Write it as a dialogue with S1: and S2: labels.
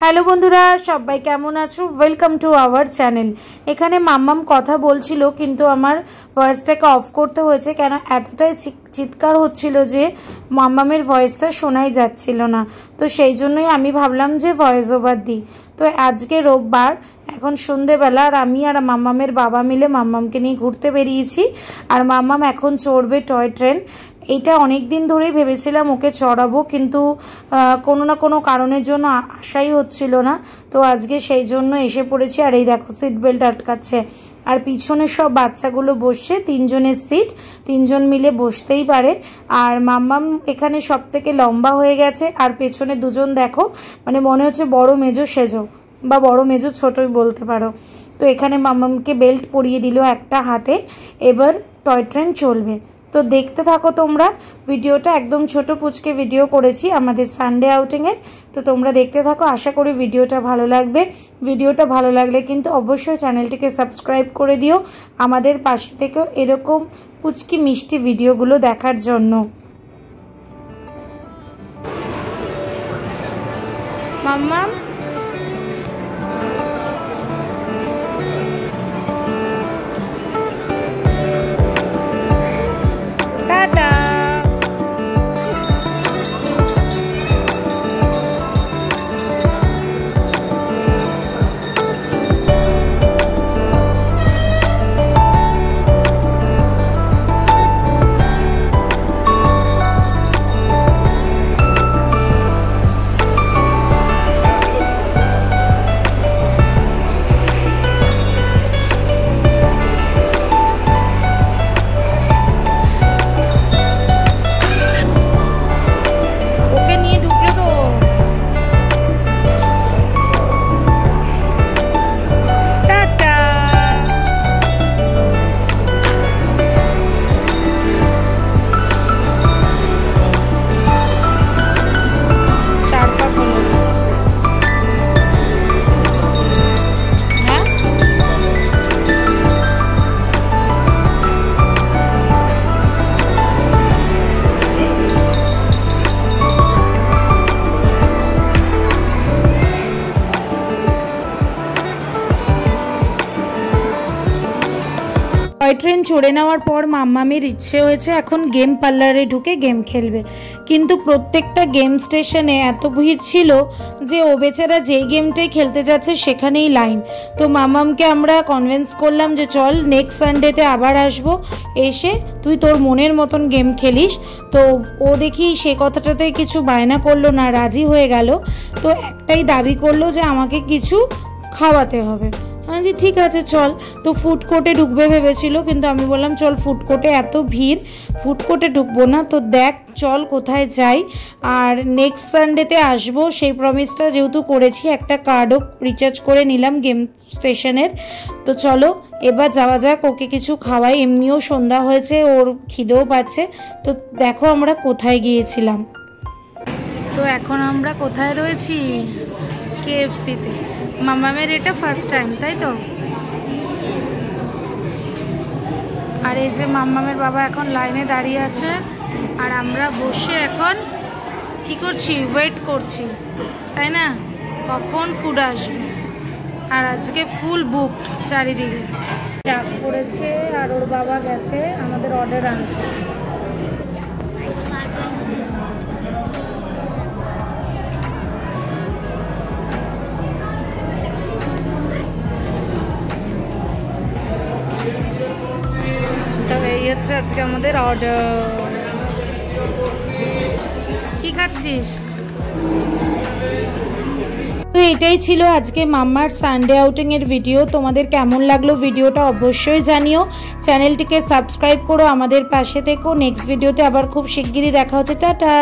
S1: Hello বন্ধুরা, সবাই কেমন আছো? Welcome to our channel. এখানে মাম্মাম কথা বলছিল, কিন্তু আমার ভয়েসটাকে অফ করতে হয়েছে, কেন এতটাই চিৎকার হচ্ছিল যে মাম্মামের ভয়েসটা শোনাই যাচ্ছিল না। তো সেই জন্যই আমি ভাবলাম যে ভয়েস ওভার দিই। তো আজকে রোববার, এখন সন্ধেবেলা, আর আমি আর মাম্মামের বাবা মিলে মাম্মামকে নিয়ে ঘুরতে বেরিয়েছি। আর মাম্মাম এখন চড়বে টয় ট্রেন। এইটা অনেক দিন ধরেই ভেবেছিলাম ওকে চড়াবো, কিন্তু কোনো না কোনো কারণের জন্য আসাই হচ্ছিল না। তো আজকে সেই জন্য এসে পড়েছি। আর এই দেখো, সিট বেল্ট আটকাচ্ছে। আর পিছনে সব বাচ্চাগুলো বসছে, তিনজনের সিট, তিনজন মিলে বসতেই পারে। আর মাম্মাম এখানে সব থেকে লম্বা হয়ে গেছে, আর পেছনে দুজন দেখো, মানে মনে হচ্ছে বড় মেজো সেজো, বা বড় মেজো ছোটই বলতে পারো। তো এখানে মাম্মামকে বেল্ট পরিয়ে দিল একটা হাতে। এবার টয় ট্রেন চলবে। তো দেখতে থাকো তোমরা ভিডিওটা। একদম ছোট পুচকে ভিডিও করেছি আমাদের সানডে আউটিংয়ের। তো তোমরা দেখতে থাকো, আশা করি ভিডিওটা ভালো লাগবে। ভিডিওটা ভালো লাগলে কিন্তু অবশ্যই চ্যানেলটিকে সাবস্ক্রাইব করে দিও, আমাদের পাশে থেকেও এরকম পুচকি মিষ্টি ভিডিওগুলো দেখার জন্য। মাম্মাম, টয় ট্রেন চড়ে নেওয়ার পর মাম্মামের ইচ্ছে হয়েছে এখন গেম পার্লারে ঢুকে গেম খেলবে। কিন্তু প্রত্যেকটা গেম স্টেশনে এত ভিড় ছিল যে ও বেচারা যেই গেমটাই খেলতে যাচ্ছে সেখানেই লাইন। তো মাম্মামকে আমরা কনভিন্স করলাম যে চল নেক্সট সানডেতে আবার আসবো, এসে তুই তোর মনের মতন গেম খেলিস। তো ও দেখি সে কথাটাতে কিছু বায়না করলো না, রাজি হয়ে গেল। তো একটাই দাবি করলো যে আমাকে কিছু খাওয়াতে হবে। জি ঠিক আছে চল। তো ফুড কোর্টে ঢুকবে ভেবেছিল, কিন্তু আমি বললাম চল, ফুড কোর্টে এত ভিড়, ফুড কোর্টে ঢুকবো না। তো দেখ চল কোথায় যাই। আর নেক্সট সানডেতে আসবো সেই প্রমিসটা যেহেতু করেছি, একটা কার্ডও রিচার্জ করে নিলাম গেম স্টেশনের। তো চলো এবার যাওয়া যাক, ওকে কিছু খাওয়াই। এমনিও সন্ধ্যা হয়েছে, ওর খিদেও পাচ্ছে। তো দেখো আমরা কোথায় গিয়েছিলাম। তো এখন আমরা কোথায় রয়েছি? KFC-তে। মাম্মামের এটা ফার্স্ট টাইম, তাই তো? আর এই যে মাম্মামের বাবা এখন লাইনে দাঁড়িয়ে আছে, আর আমরা বসে এখন কি করছি? ওয়েট করছি, তাই না, কখন ফুড আসবে। আর আজকে ফুল বুক চারিদিকে। ডাক পড়েছে, আর ওর বাবা গেছে আমাদের অর্ডার আনতে। আজকে আমাদের অর্ডার। কি খাচ্ছিস? তো এটাই ছিল আজকে মাম্মার সানডে আউটিং এর ভিডিও। তোমাদের কেমন লাগলো ভিডিওটা অবশ্যই জানিও। চ্যানেলটিকে সাবস্ক্রাইব করো, আমাদের পাশে থেকো। নেক্সট ভিডিওতে আবার খুব শিগগিরই দেখা হচ্ছে। টাটা।